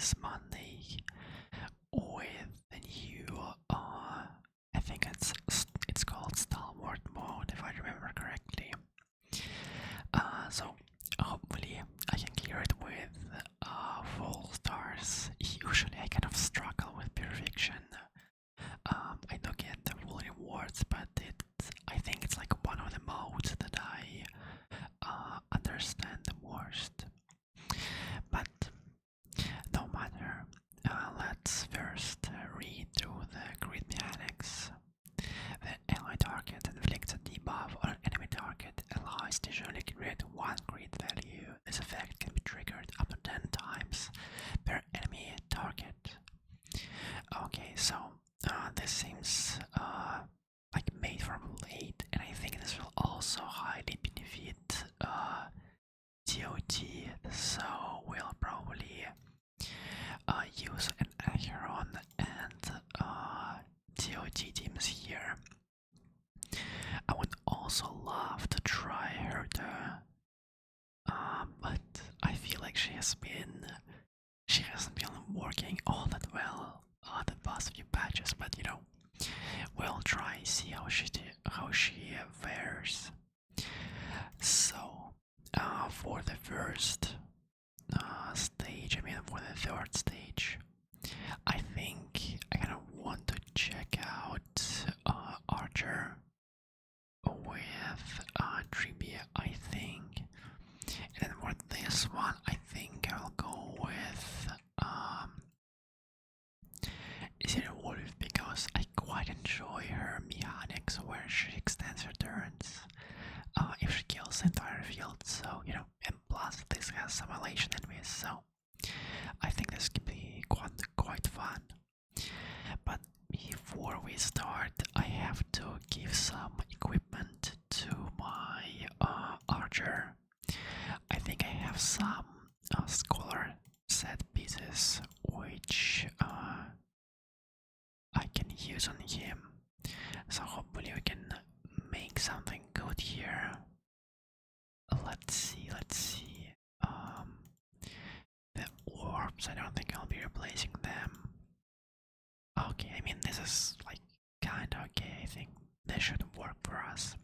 this Monday with the new, I think it's called Starward mode, if I remember correctly. So hopefully I can clear it with full stars. Usually I kind of struggle with perfection. I do get the full rewards, but I think it's like one of the modes that I understand the worst. But no matter, let's first read through the grid mechanics. The ally target inflicts a debuff on an enemy target. Allies usually create one grid value. This effect can be triggered up to 10 times per enemy target. Okay, so this seems like made from late, and I think this will also highly benefit TOT, so we'll probably use an Acheron and TOT teams here. I would also love to try her but I feel like she hasn't been working all that well the past few patches, but you know, we'll try see how she fares. So for the first stage, for the third stage, I think I kind of want to check out Archer with Trivia, I think. And then for this one, I think I'll go with is it a Wolf, because I quite enjoy her mechanics where she extends her turns if she kills the entire field, so you know, and plus this has some elation enemies, so I think this could be quite fun. But before we start, I have to give some equipment to my archer. I think I have some scholar set pieces which I can use on him, so hopefully we can make something good here. Let's see. The orbs, I don't think I'll be replacing them. Okay, I mean, this is like kinda okay. I think this should work for us.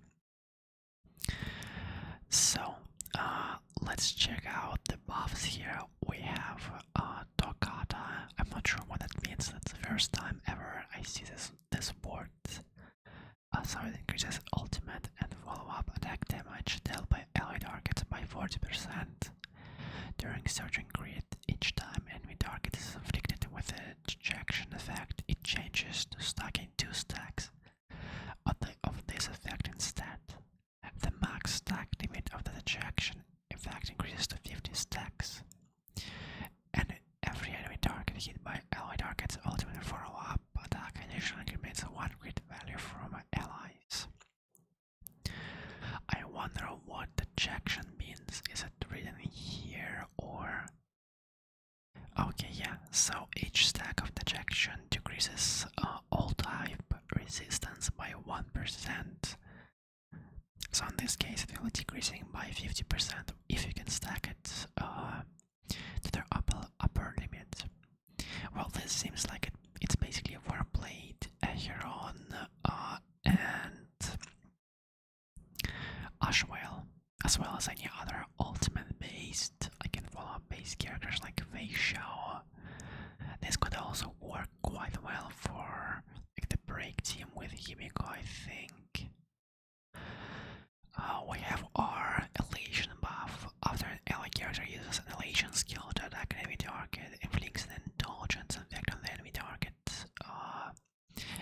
So let's check out the buffs here. We have Toccata. I'm not sure what that means. That's the first time ever I see this word. So it increases ultimate and follow-up attack damage dealt by ally targets by 40% during Surging Grid. Each time enemy target is afflicted with a dejection effect, it changes to stacking 2 stacks of this effect instead. The max stack limit of the dejection effect increases to 50 stacks. And every enemy target hit by ally target's ultimate follow-up attack additionally remains a 1 grid value from allies. I wonder what dejection means. Is it written here or... Okay, yeah, so each stack of dejection decreases all type resistance by 1%. So in this case it will be decreasing by 50% if you can stack it to their upper limit. Well, this seems like it's basically a warplate Acheron and Ashwell, as well as any other ultimate based, like in follow-up based characters like Fei Xiao. This could also work quite well for like the break team with Himiko, I think. We have our elation buff. After an ally character uses an elation skill to attack an enemy target, inflicts an indulgence effect on the enemy target.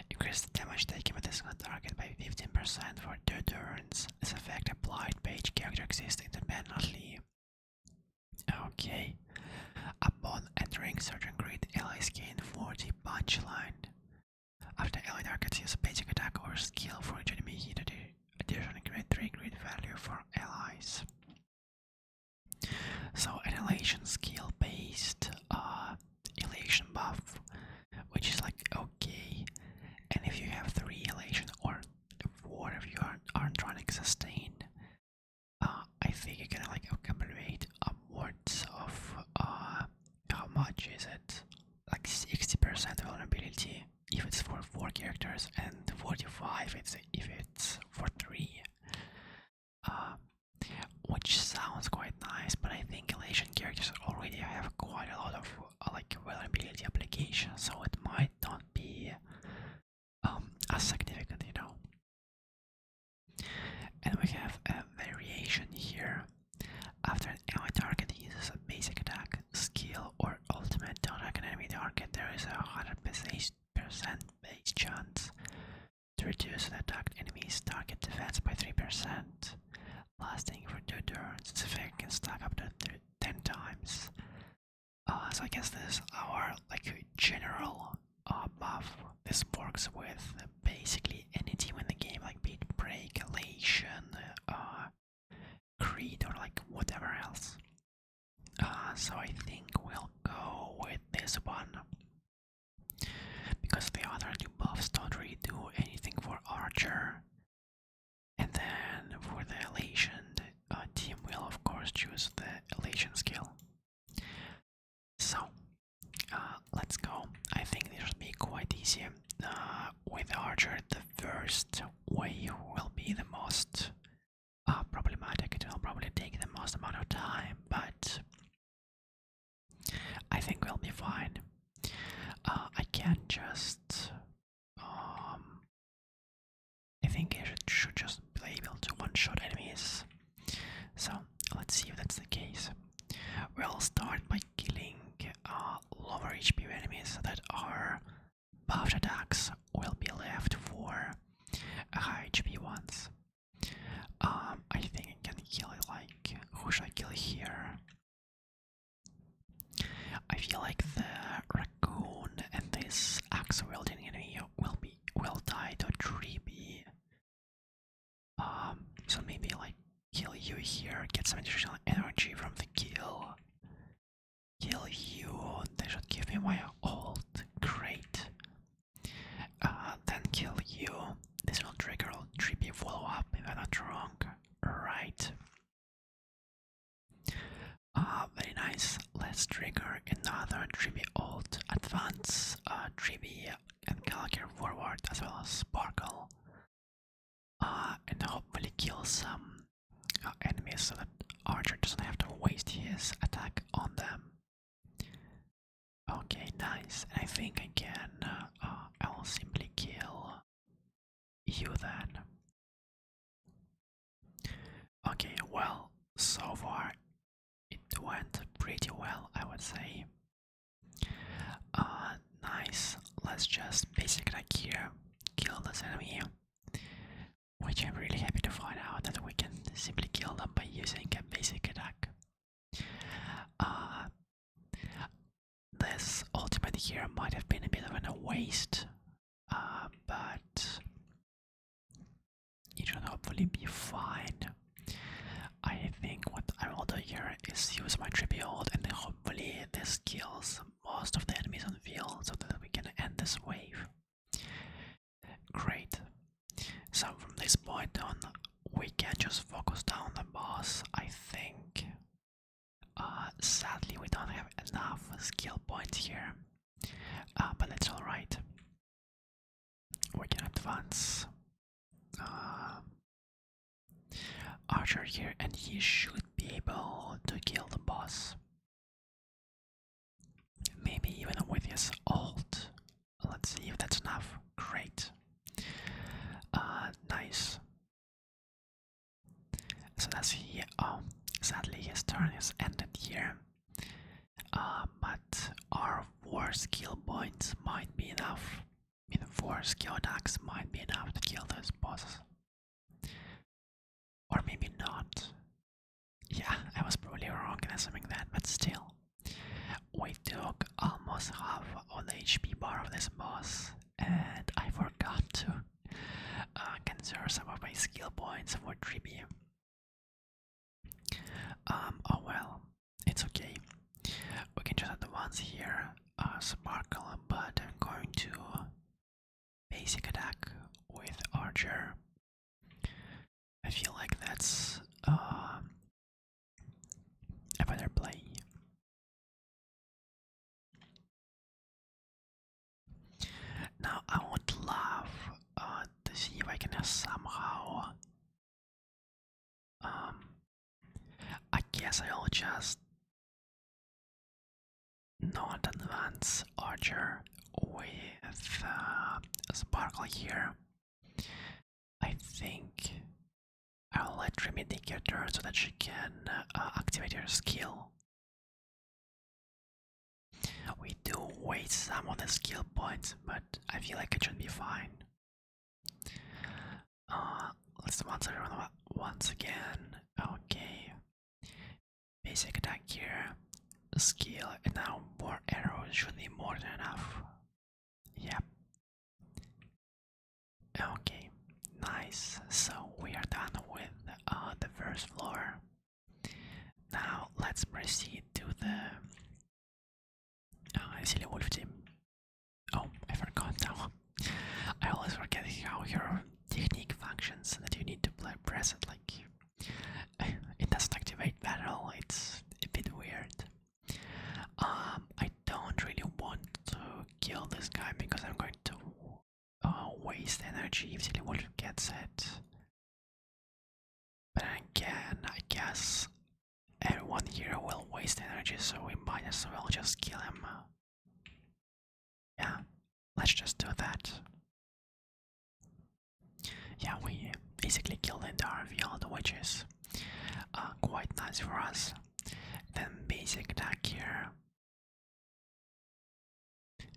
Increase the damage taken with this target by 15% for 2 turns. This effect applied by each character exists independently. Okay. Upon entering certain grid, allies gain 40 punchline. After ally targets use a basic attack or skill for each enemy hit, additionally create 3 grid value for allies. So an elation skill based elation buff, which is like okay, and if you have 3 elation or 4 if you aren't running sustain, I think you can like accumulate upwards of how much much is it? Like 60% vulnerability if it's for 4 characters, and 45 if it's for 3. Uh, which sounds quite nice, but I think Elation characters already have quite a lot of like vulnerability applications, so it might not be as significant, you know. And we have a variation here. After an enemy target uses a basic attack, skill, or ultimate to attack an enemy target, there is a 100% base chance to reduce the attacked enemy's target defense by 3%, lasting for 2 turns. This effect can stack up to 10 times. So I guess this is our like general buff. This works with basically any team in the game, like be it Break, Elation, Creed, or like whatever else. So I think we'll go with this one, because the other two buffs don't really do anything for Archer. And then for the Elation team, we'll of course choose the Elation skill. So let's go. I think this should be quite easy. With Archer, the first wave will be the most problematic. It will probably take the most amount of time, but I think we'll be fine. I can't just. I think I should just be able to one-shot enemies. So let's see if that's the case. We'll start by killing lower HP enemies that are buffed attacks. Will be left for high HP ones. I think I can kill it like, who should I kill here? I feel like the raccoon and this axe wielding enemy will die to 3B. So maybe like kill you here, get some additional energy from the kill. Kill you, they should give me my ult, great. Then kill you, this will trigger 3B follow up if I'm not wrong, right. Very nice, let's trigger another 3B ult, advance 3B and Calcare forward as well as Sparkle. And hopefully kill some enemies so that Archer doesn't have to waste his attack on them. Okay, nice. And I think I can. I'll simply kill you then. Okay, well, so far it went pretty well, I would say. Nice. Let's just basic attack here, kill this enemy. Which I'm really happy to find out that we can simply kill them by using a basic attack. This ultimate here might have been a bit of a waste, but it should hopefully be fine. I think what I will do here is use my tribute, and then hopefully this kills most of the enemies on the field so that we can end this wave. Great. So from this point on, we can just focus down the boss, I think. Sadly, we don't have enough skill points here, but that's alright. We can advance Archer here, and he should be able to kill the boss. Maybe even with his ult. Let's see if that's enough. Great. Nice. So that's he. Sadly his turn is ended here. But our 4 skill points might be enough. I mean, 4 skill attacks might be enough to kill those bosses. Or maybe not. Yeah, I was probably wrong in assuming that, but still. We took almost half of the HP bar of this boss, and I forgot to conserve some of my skill points for 3B. Oh well, it's okay. We can just advance here, Sparkle, but I'm going to basic attack with Archer. I feel like that's a better play. Now I would love to see if I can somehow. I guess I'll just not advance Archer with Sparkle here. I think I'll let Remy take her turn so that she can activate her skill. We do waste some of the skill points, but I feel like it should be fine. Let's answer once again. Okay. Basic attack here. Skill, and now more arrows should be more than enough. Yep. Okay. Nice. So we are done with the first floor. Now let's proceed to the Silly Wolf team. Oh, I forgot now. I always forget how your technique functions, that you need to press it like it doesn't activate battle. It's a bit weird. I don't really want to kill this guy because I'm going to waste energy if Silly Wolf gets it. But again, I guess everyone here will waste energy, so we might as well just kill him. Yeah, let's just do that. Yeah, we basically killed the entire field, which is quite nice for us. Then basic attack here.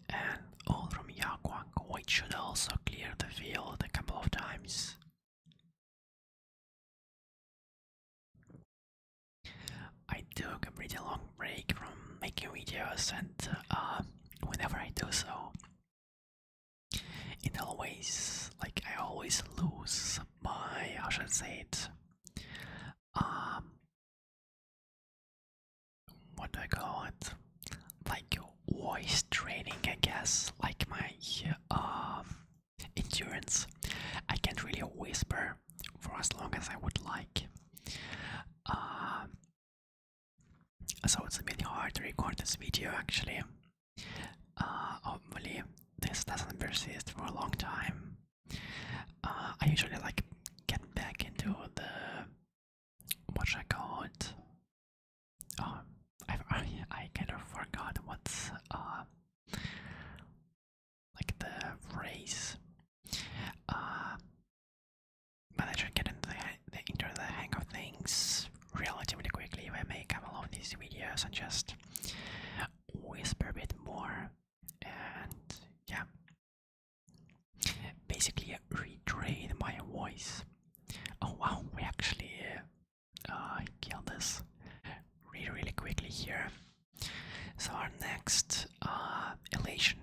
And all from Yakwang, which should also clear the field a couple of times. I took a pretty long break from making videos, and whenever I do so, it always, I always lose my, how should I say it, what do I call it, like voice training, I guess, like my endurance. I can't really whisper for as long as I would like. So it's a bit hard to record this video actually. Hopefully this doesn't persist for a long time. I usually get back into the, what should I call it? I kind of forgot what's the phrase. But I should get into the hang of things relatively quickly if I make a couple of these videos and just whisper a bit more, and yeah, basically retrain my voice. Oh wow, we actually killed this really quickly here. So our next elation,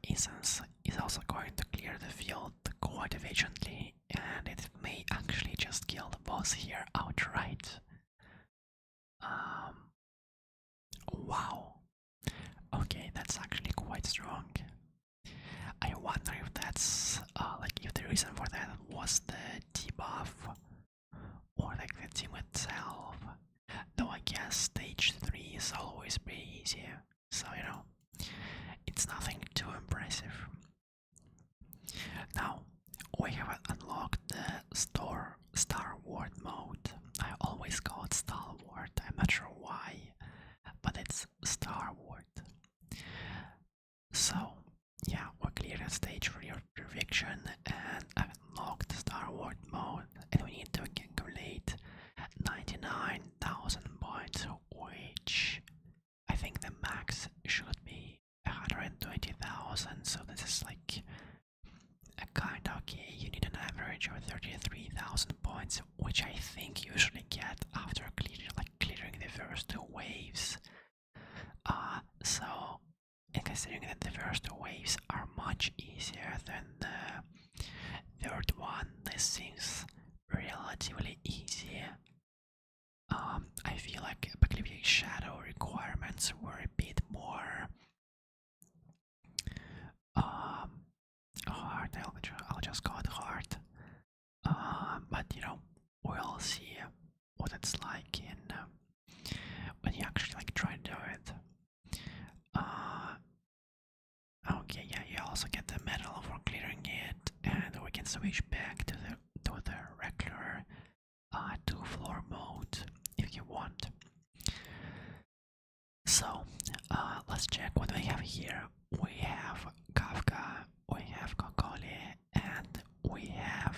instance, is also going to clear the field quite efficiently, and it may actually just kill the boss here outright. Wow. Okay, that's actually quite strong. I wonder if that's if the reason for that was the debuff or the team itself. Though I guess stage 3 is always pretty easy, so it's nothing too impressive. Now we have unlocked the Starward mode. I always call it Starward, I'm not sure why, but it's Starward. So yeah, we cleared the stage for your perfection and unlocked Starward mode, and we need to accumulate 99,000 points, which I think the max should be 120,000, so this is a kind of okay. You need an average of 33,000 points, which I think you usually get after clearing the first 2 waves. So, and considering that the first 2 waves are much easier than the third one, this seems relatively easy. I feel like Epicliptic Shadow requirements were a bit more hard. I'll just call it hard. But we'll see what it's like in when you actually try to do it. Okay, yeah, you also get the switch back to the regular 2-floor mode if you want. So let's check what we have here. We have Kafka, we have Kokole, and we have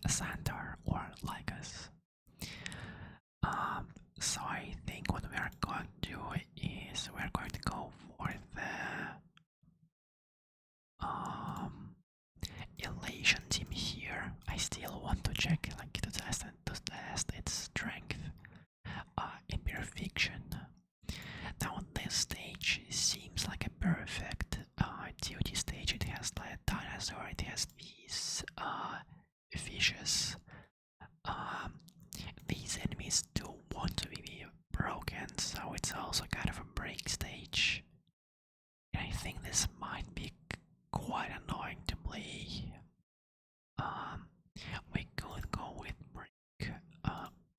Sandar or Lycus. So I think what we are going to do is we're going to go for the Elation team here. I still want to check, like, to test its strength in Perfection. Now on this stage it seems like a perfect duty stage. It has the dinosaur, it has these fishes. These enemies do want to be broken, so it's also kind of a break stage. And I think this might be quite annoying to play. We could go with break,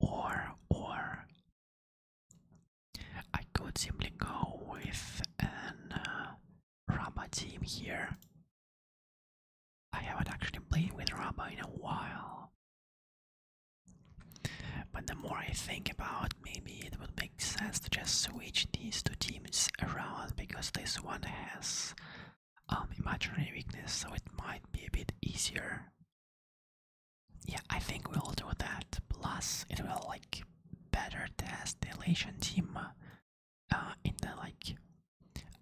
or I could simply go with an Raba team here. I haven't actually played with Raba in a while. But the more I think about, maybe it would make sense to just switch these two teams around, because this one has imaginary weakness, so it might be a bit easier. Yeah, I think we'll do that. Plus, it will like better test the Elation team in the like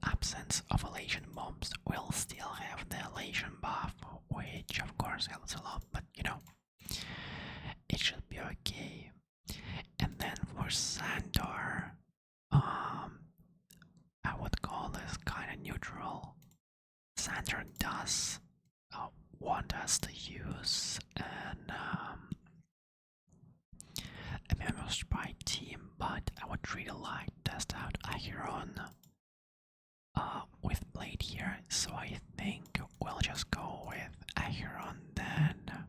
absence of Elation bombs. We'll still have the Elation buff, which of course helps a lot, but you know, it should be okay. And then for Sandar, I would call this kind of neutral. Sandar does want us to use a Memo Spy team, but I would really like to test out Acheron with Blade here, so I think we'll just go with Acheron then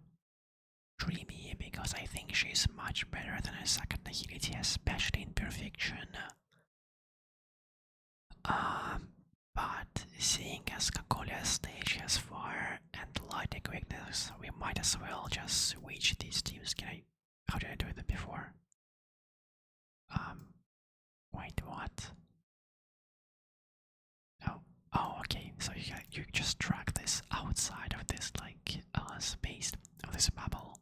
Dreamy, because I think she's much better than a second agility, especially in Perfection. But seeing as Kakolia's stage has fire and light quickness, we might as well just switch these teams. How did I do it before? Wait, what? Oh, okay, so you just drag this outside of this, like, space, of this bubble.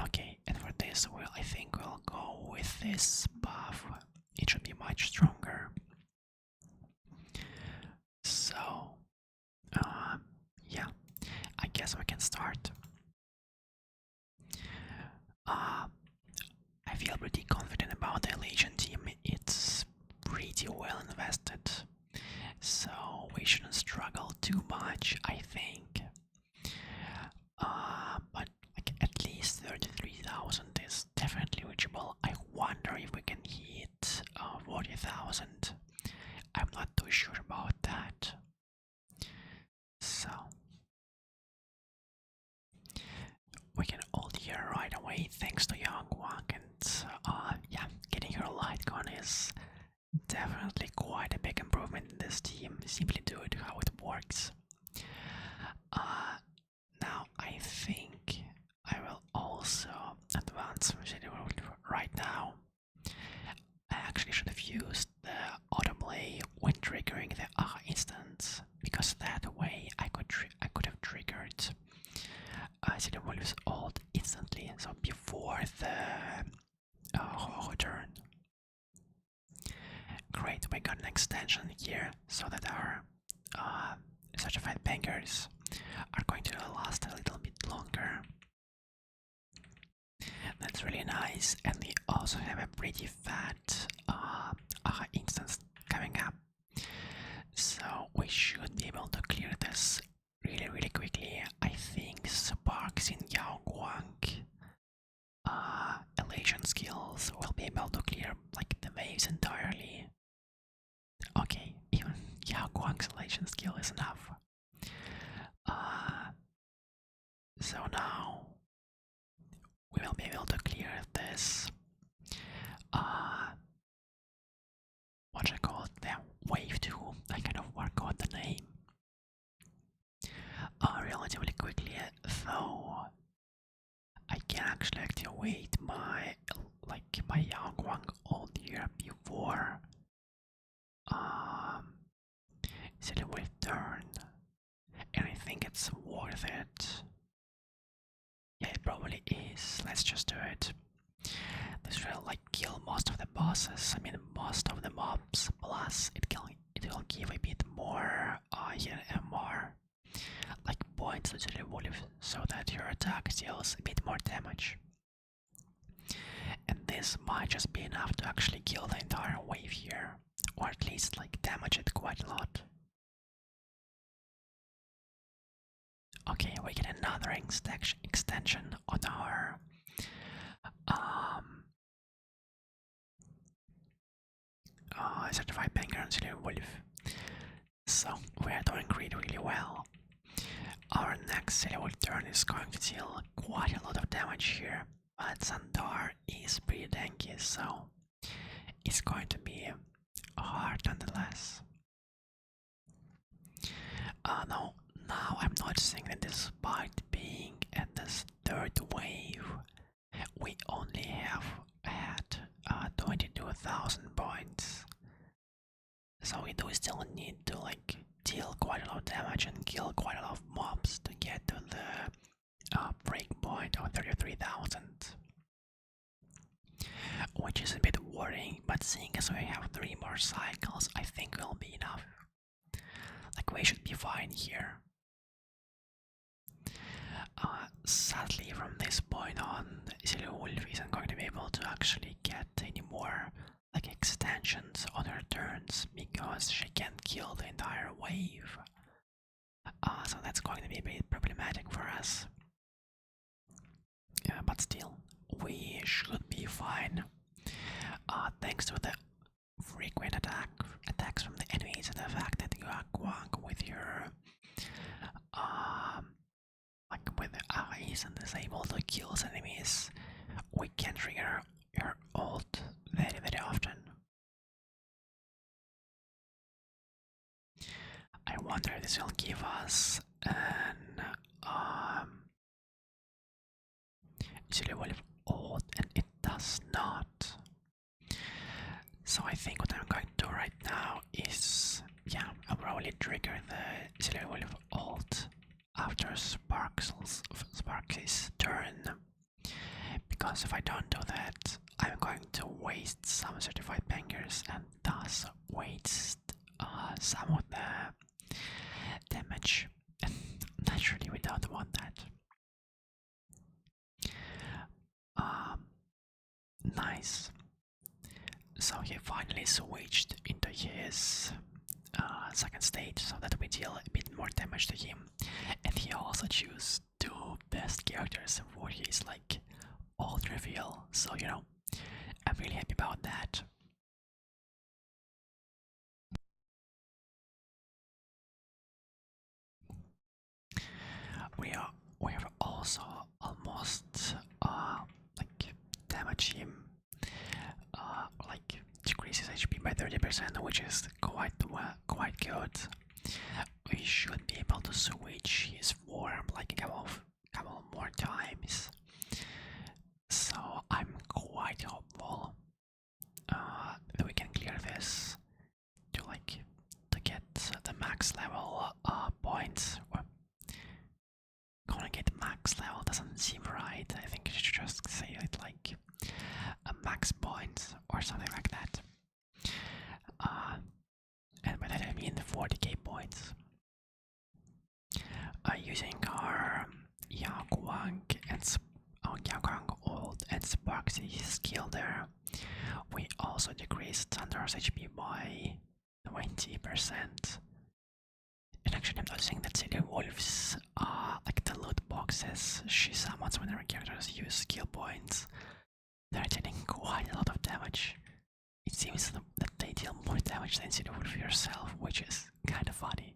Okay, and for this, I think we'll go with this buff. It should be much stronger. So, yeah, I guess we can start. I feel pretty confident about the Elation team. It's pretty well invested, so we shouldn't struggle too much, I think. But like at least 33,000 is definitely reachable. I wonder if we can hit 40,000. I'm not too sure about that. So we can ult here right away thanks to Young Wang, and yeah, getting her light gun is definitely quite a big improvement in this team. Simply do it how it works. Now I think I will also advance right now. I actually should have used the autoplay when triggering the instance, because that way I could have triggered Cinevolus ult instantly, so before the turn. Great, we got an extension here so that our certified bangers are going to last a little bit longer. That's really nice, and we also have a pretty fat instance coming up, so we should be able to clear this really quickly. I think Sparks in Yao Guang Elation skills will be able to clear like the waves entirely. Okay, even Yao Guang's Elation skill is enough. So now we will be able to clear this what I call it, the wave 2. I kind of forgot the name. though I can actually activate my Young One all year before City will turn, and I think it's worth it. Yeah, it probably is. Let's just do it. This will kill most of the bosses. I mean, most of the mobs. Plus, it will give a bit more more points to the wolf, so that your attack deals a bit more damage. And this might just be enough to actually kill the entire wave here, or at least damage it quite a lot. Okay, we get another extension on our certified banger on Silver Wolf. So we are doing really well. Our next Silver Wolf turn is going to deal quite a lot of damage here, but Sandar is pretty tanky, so it's going to be hard nonetheless. Now I'm noticing that despite being at this third wave, we only have had 22,000 points. So we do still need to deal quite a lot of damage and kill quite a lot of mobs to get to the breakpoint of 33,000. Which is a bit worrying, but seeing as we have 3 more cycles, I think will be enough. We should be fine here. Sadly, from this point on, Silly Wolf isn't going to be able to actually get any more extensions on her turns because she can't kill the entire wave. So that's going to be a bit problematic for us. But still, we should be fine. Thanks to the frequent attacks from the enemies and the fact that you are Quank with your with the eyes and is able to kill enemies, we can trigger your ult very often. I wonder if this will give us an Silly Wolf ult, and it does not. So I think what I'm going to do right now is, I'll probably trigger the Silly Wolf ult after Sparks' turn, because if I don't do that, I'm going to waste some certified bangers and thus waste some of the damage, and naturally we don't want that. Nice. So he finally switched into his second stage so that we deal a bit more damage to him, and he also chose 2 best characters for his ult reveal, so I'm really happy about that. We have also almost damage him, decreases HP by 30%, which is quite good. We should be able to switch his form a couple more times. So I'm quite hopeful that we can clear this to get the max level points. Calling it max level doesn't seem right. I think you should just say it a max points or something like that. And by that I mean 40k points. Using our Yaoguang ult and Sparksy skill there, we also decreased Thunder's HP by 20%. And actually I'm noticing that Silly Wolves, the loot boxes she summons when her characters use skill points, they're dealing quite a lot of damage. It seems that they deal more damage than Silly Wolf yourself, which is kind of funny.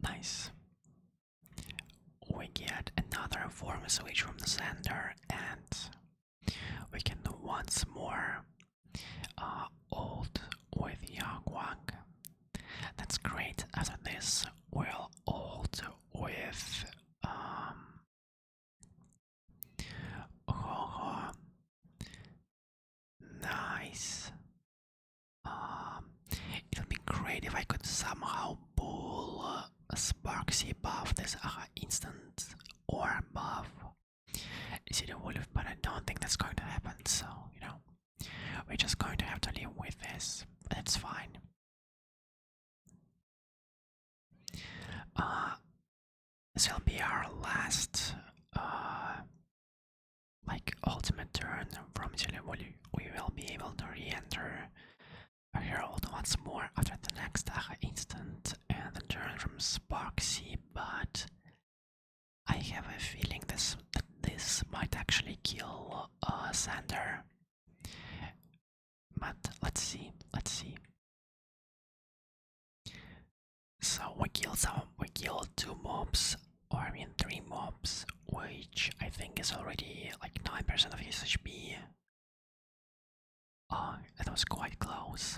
Nice. We get another form switch from the Xander, and we can do once more ult with Yaoguang. That's great. After this, we'll ult nice. It would be great if I could somehow pull a Sparksy buff, this instant or buff. Is it a wolf? But I don't think that's going to happen, so, you know, we're just going to have to live with this, but it's fine. This will be our last, like, ultimate turn from Zilewoli. We will be able to re-enter a Herald once more after the next instant and the turn from Sparksy, but I have a feeling that this might actually kill Sander. But let's see. So we killed 2 mobs, or I mean 3 mobs, which I think is already like 9% of his HP. Oh, that was quite close.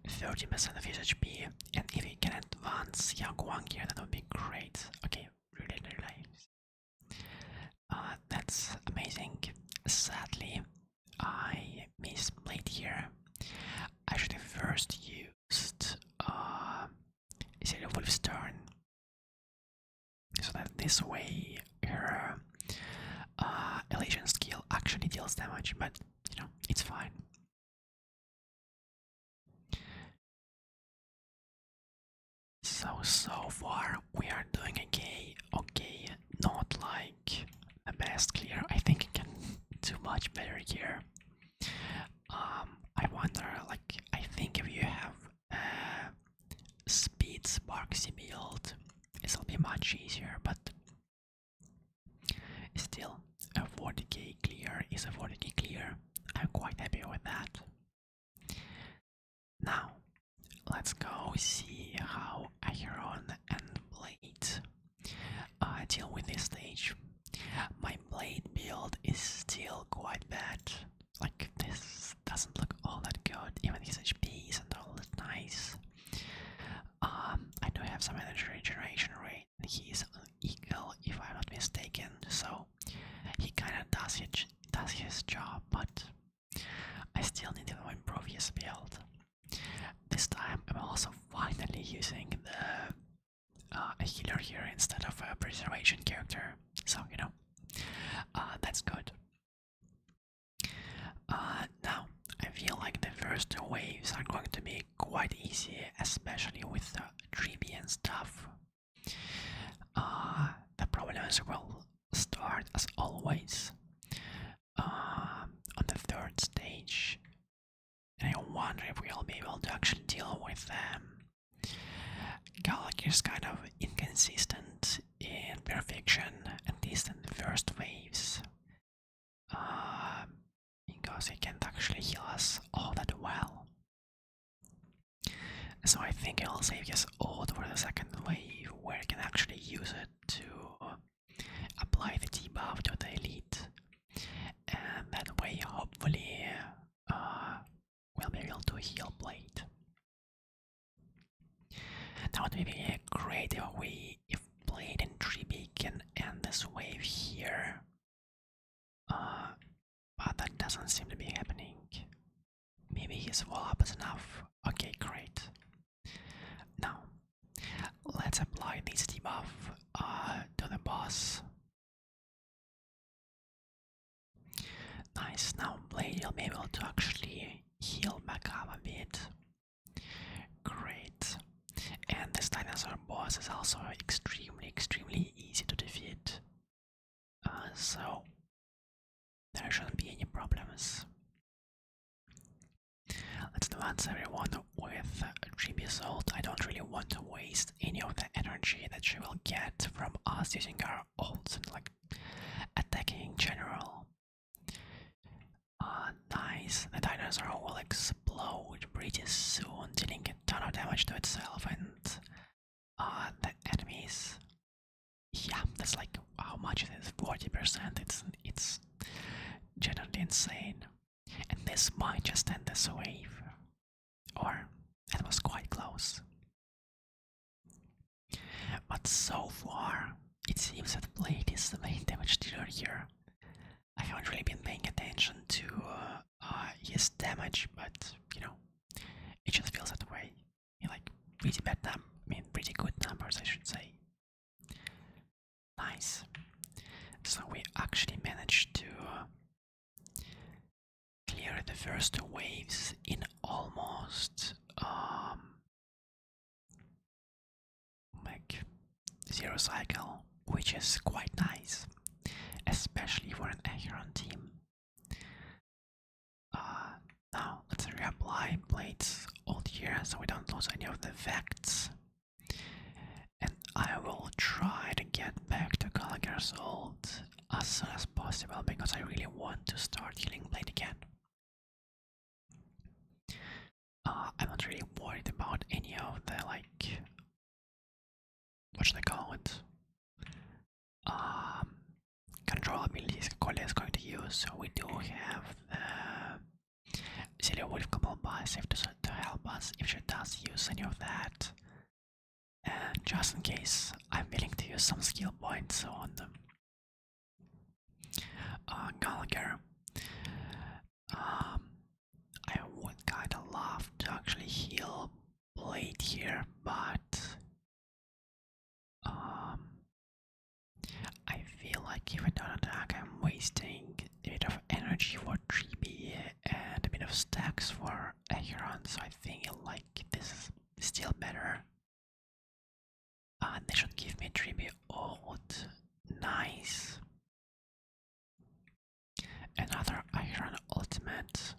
30% of his HP, and if he can advance Yaguang here, that would be great. Okay, really nice. That's amazing. Sadly, I misplayed here. I should have first used Zero Wolf's turn, so that this way her Elysian skill actually deals damage, but you know, it's fine. So far we are doing okay, not like the best clear. I think I can do much better here. I wonder, like, I think if you have speed Sparksy build, this will be much easier, but still, a 40k clear is a 40k clear. I'm quite happy with that. Now, let's go see how Acheron and Blade deal with this stage. My Blade build is still quite bad. Like, this doesn't look all that good. Even his HP isn't all that nice. I do have some energy regeneration rate. He's an eagle, if I'm not mistaken, so he kinda does his job, but I still need to improve his build. This time I'm also finally using a healer here instead of a preservation character, so you know, that's good. Now I feel like the first 2 waves are going to be quite easy, especially with the Tribby and stuff. The problems will start as always on the 3rd stage, and I wonder if we'll be able to actually deal with them. Galak is kind of inconsistent in perfection, at least in the first waves, because he can't actually heal us all that well. So I think I'll save his ult for the 2nd wave, where he can actually use it to apply the debuff to the elite, and that way hopefully we'll be able to heal Blade. That would be great if Blade and Tribby can end this wave here, but that doesn't seem to be happening. Maybe his wall-up is enough. Okay, great. Now, let's apply this debuff to the boss. Nice, now Blade will be able to actually heal back up a bit. Great. And this dinosaur boss is also extremely easy to defeat. So there shouldn't be any problems. Let's advance everyone with Tribby's ult. I don't really want to waste any of the energy that she will get from us using our ults and like attacking in general. Nice. The dinosaur will explode pretty soon, dealing a ton of damage to itself and the enemies. Yeah, that's like how much it is. 40%. It's generally insane. And this might just end this wave. Or it was quite close. But so far, it seems that Blade is the main damage dealer here. I haven't really been paying attention to his damage, but you know, it just feels that way. Like pretty bad pretty good numbers, I should say. Nice. So we actually managed to clear the first two waves in almost like zero cycle, which is quite nice, especially for an Acheron team. Now let's reapply blades all here so we don't lose any of the effects. And I will try to get back to Gallagher's ult as soon as possible because I really want to start healing blade again. I'm not really worried about any of the like, what should I call it? Control abilities Collier is going to use. So we do have the Celia Wolf couple passive to help us if she does use any of that. And just in case, I'm willing to use some skill points on Gallagher. I would kinda love to actually heal Blade here, but I feel like if I don't attack, I'm wasting a bit of energy for 3B and a bit of stacks for Acheron, so I think like this is still better. They should give me 3B ult. Nice. Another Acheron ultimate.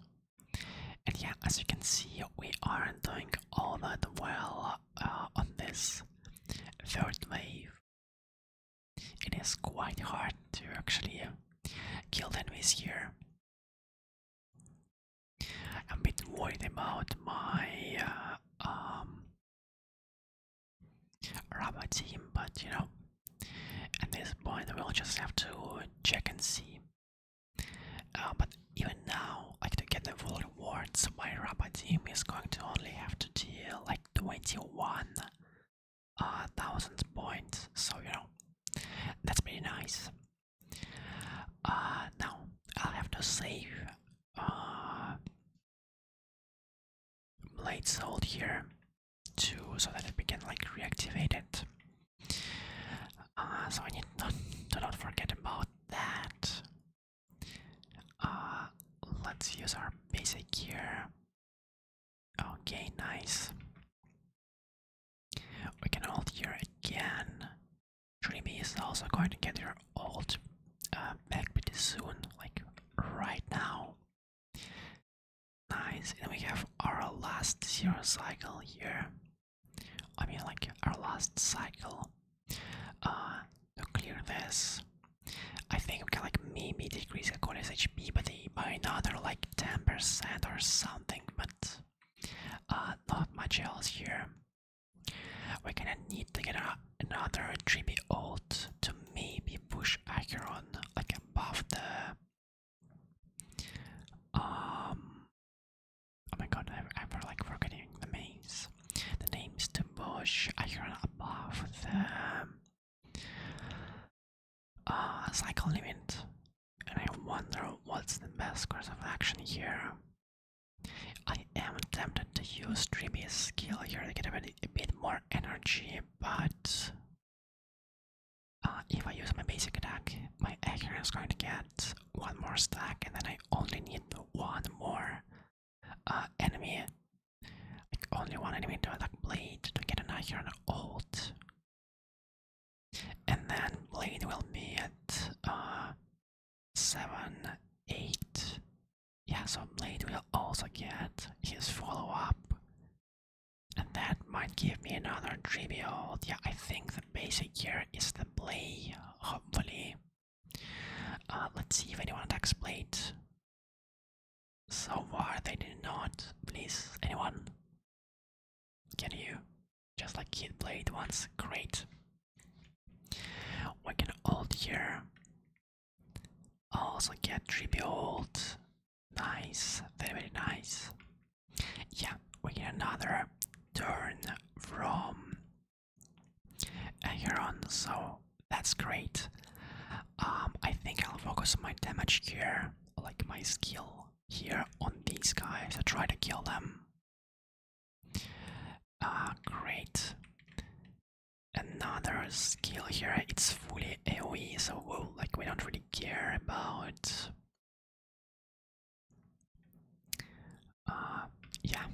And yeah, as you can see, we aren't doing all that well on this third wave. It is quite hard to actually kill enemies here. I'm a bit worried about my Rabba team, but you know, at this point we'll just have to check and see. But even now, like to get the full rewards, my Rabba team is going to only have to deal like 21,000 points, so you know, that's pretty nice. Now I'll have to save Blade Soul here too, so that we can like reactivate it. So I need to not forget about that. Let's use our basic gear. Okay, nice. We can ult here again. Dreamy is also going to get her ult back pretty soon, like right now. Nice, and we have our last zero cycle here. I mean, like our last cycle to clear this. I think we can like maybe decrease Akone's HP by another like 10% or something, but not much else here. We're gonna need to get another 3B ult to maybe push Acheron like above the oh my god, I'm like forgetting the names. The names to push Acheron above the cycle limit. And I wonder what's the best course of action here. I am tempted to use 3B's skill here to get a bit more energy, but if I use my basic attack, my Acheron is going to get one more stack, and then I only need one more enemy, like only one enemy to attack Blade to get an Acheron ult. And then Blade will be at 7, 8. Yeah, so Blade will also get his follow-up. And that might give me another 3B ult. Yeah, I think the basic here is the play, hopefully. Let's see if anyone attacks Blade. So far they did not. Please, anyone? Can you just like hit Blade once? Great. We can ult here. Also get 3B ult. Nice, very very nice. Yeah, we get another turn from Acheron, so that's great. I think I'll focus my damage here, like my skill here on these nice, I try to kill them. Great. Another skill here, it's fully AoE, so we don't really care about... yeah.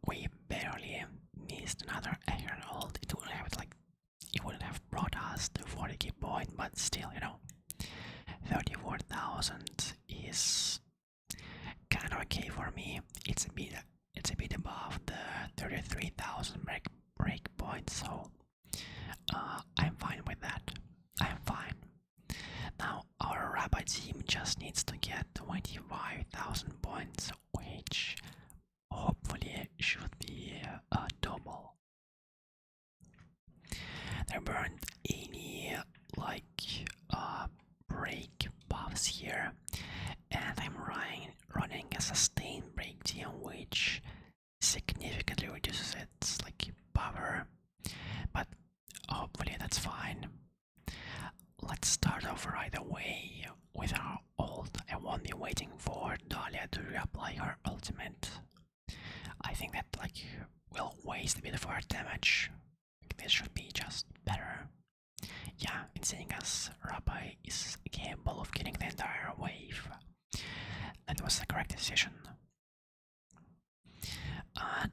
We barely missed another Acheron ult. It wouldn't have brought us to 40k point, but still, 34,000 is kinda okay for me. It's a bit above the 33,000 break point, so I'm fine with that. I'm fine. Now our Rabbi team just needs to get 25,000 points, which hopefully should be a double. There weren't any break buffs here, and I'm running a sustained break team, which significantly reduces its power, but hopefully that's fine. Let's start off right away with our ult. I won't be waiting for Dahlia to reapply her ultimate. I think that will waste a bit of our damage. This should be just better. Yeah, in seeing as Rabbi is capable of killing the entire wave. That was the correct decision.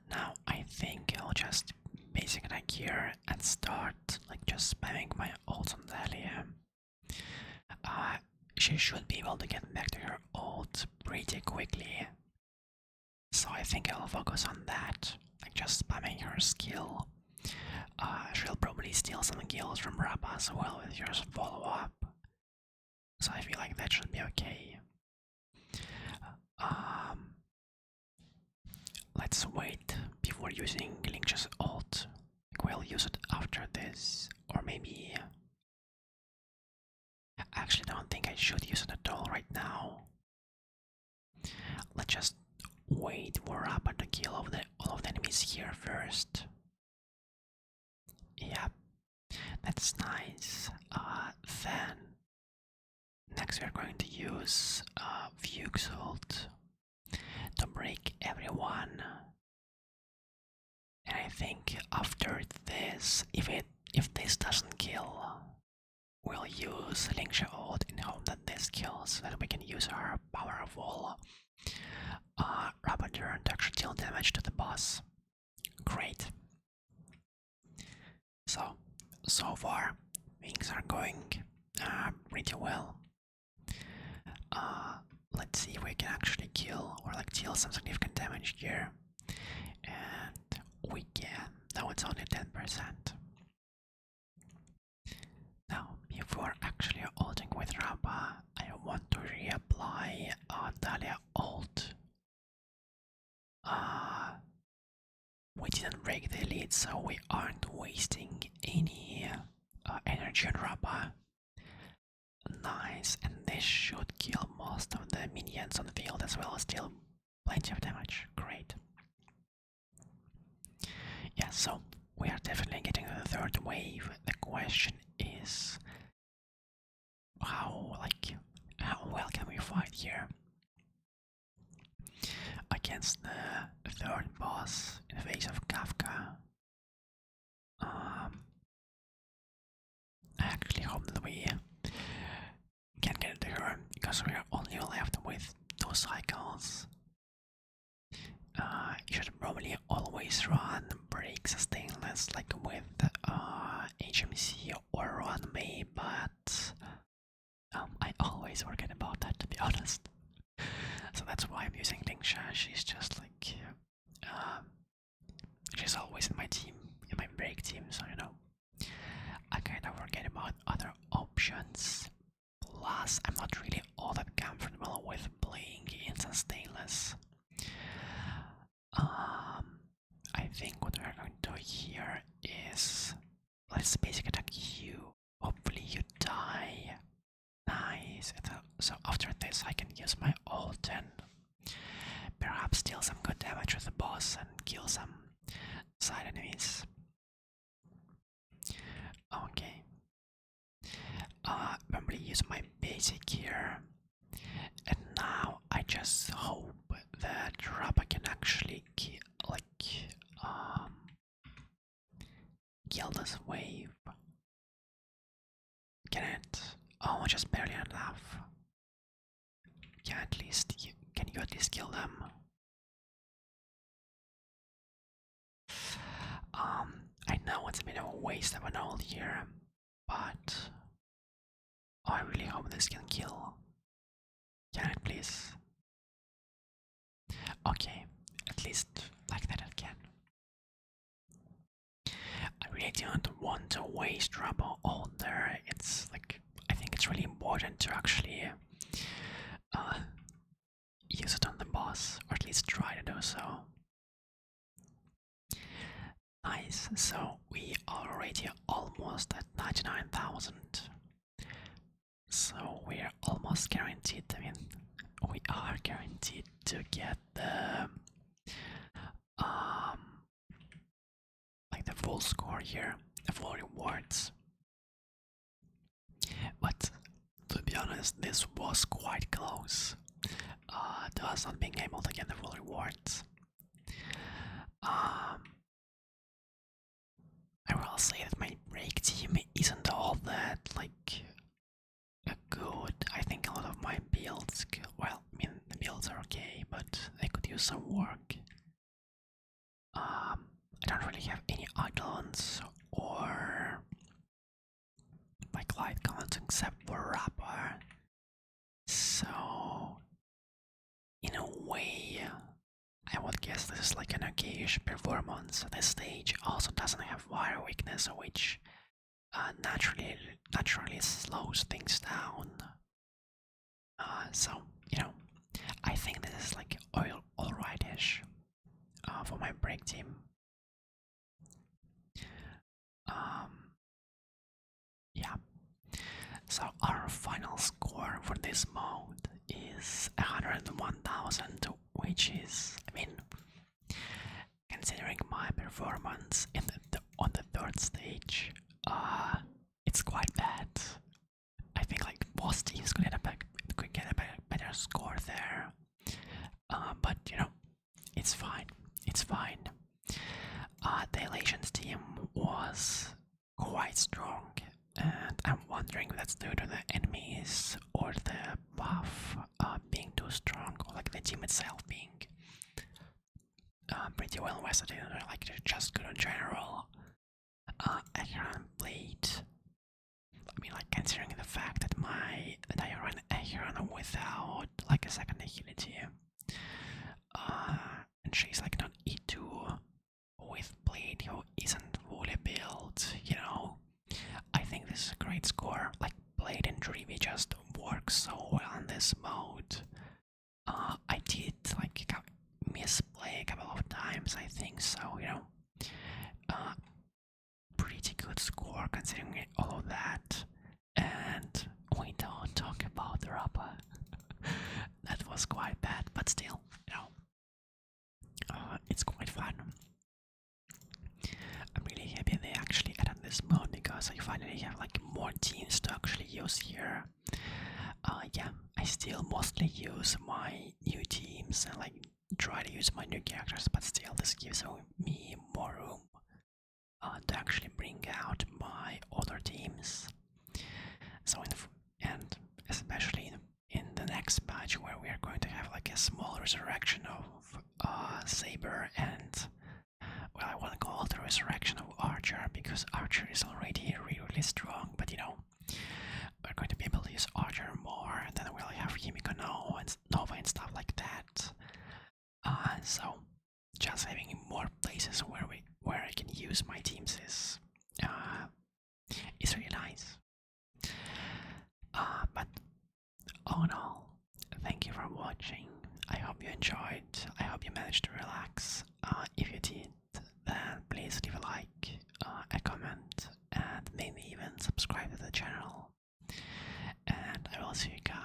Now I think I'll just basic attack here and start just spamming my ult on Dahlia. She should be able to get back to her ult pretty quickly. So I think I'll focus on that, just spamming her skill. She'll probably steal some kills from Rabba as well with your follow-up. So I feel like that should be okay. Let's wait before using Link's ult. We'll use it after this, or maybe... I actually don't think I should use it at all right now. Let's just wait for Rabba to kill all of the enemies here first. Yep, that's nice. Then next we're going to use Fuchs ult to break everyone. And I think after this, if this doesn't kill, we'll use Link's ult in hope that this kills, so that we can use our powerful Rabba turn to actually deal damage to the boss. Great. So far, things are going pretty well. Let's see if we can actually kill or deal some significant damage here. And we can. Now it's only 10%. Now, before actually ulting with Rabba, I want to reapply Dahlia ult. We didn't break the elite, so we aren't wasting any energy on Rabba. Nice, and this should kill most of the minions on the field as well as deal plenty of damage. Great. Yeah, so we are definitely getting the third wave. The question is how well can we fight here against the third boss in the face of Kafka? I actually hope that we can get to her, because we are only left with 2 cycles. You should probably always run break sustainless with HMC or run May, but I always forget about that, to be honest. So that's why I'm using Lingsha. She's just she's always in my team, in my break team, so I kind of forget about other options. Plus, I'm not really all that comfortable with playing in sustainless. I think what we're going to do here is let's basic attack you. Hopefully you die. Nice. So after this I can use my ult and perhaps deal some good damage with the boss and kill some side enemies. Okay. Probably use my basic here. And now I just hope that just barely enough. Yeah, at least can you at least kill them? I know it's a bit of a waste of an ult here, but I really hope this can kill. Can it please? Okay, at least like that it can. I really don't want to waste rubber ult there. It's like, I think it's really important to actually use it on the boss, or at least try to do so. Nice, so we are already almost at 99,000. So we're almost guaranteed, I mean, we are guaranteed to get the like the full score here, the full rewards. But to be honest, this was quite close to us not being able to get the full rewards. I will say that my break team isn't all that like good. I think a lot of my builds, well, I mean the builds are okay, but they could use some work. I don't really have any icons or like light comments except for Rapper. So in a way, I would guess this is like an okay-ish performance. This stage also doesn't have fire weakness, which naturally slows things down. So you know, I think this is like alright-ish for my break team. Yeah. So our final score for this mode is 101,000, which is, I mean, considering my performance in on the third stage, it's quite bad. I think like most teams could get a better score there, but you know, it's fine. It's fine. The Elasians team was quite strong, and I'm wondering if that's due to the enemies or the buff being too strong, or like the team itself being pretty well vested in it, like just good in general. Acheron played. I mean, like considering the fact that I ran Acheron without like a second agility, and she's like not E2 with Blade who isn't fully built, you know. I think this is a great score. Like Blade and Dreamy just work so well in this mode. I did like misplay a couple of times, I think, so you know, pretty good score considering all of that. And we don't talk about the rubber. That was quite bad, but still, you know, it's quite fun. I'm really happy they actually added this mode because I finally have like more teams to actually use here. Yeah, I still mostly use my new teams and like try to use my new characters, but still this gives me more room to actually bring out my other teams. So and especially in the next patch where we are going to have like a small resurrection of Saber and, well, I want to call it the resurrection of Archer because Archer is already really strong, but you know, we're going to be able to use Archer more, and then we'll have Himiko Nova and stuff like that. So just having more places where I can use my teams is really nice. But all in all, thank you for watching. I hope you enjoyed. I hope you managed to relax. If you did, then please leave a like, a comment, and maybe even subscribe to the channel. And I will see you guys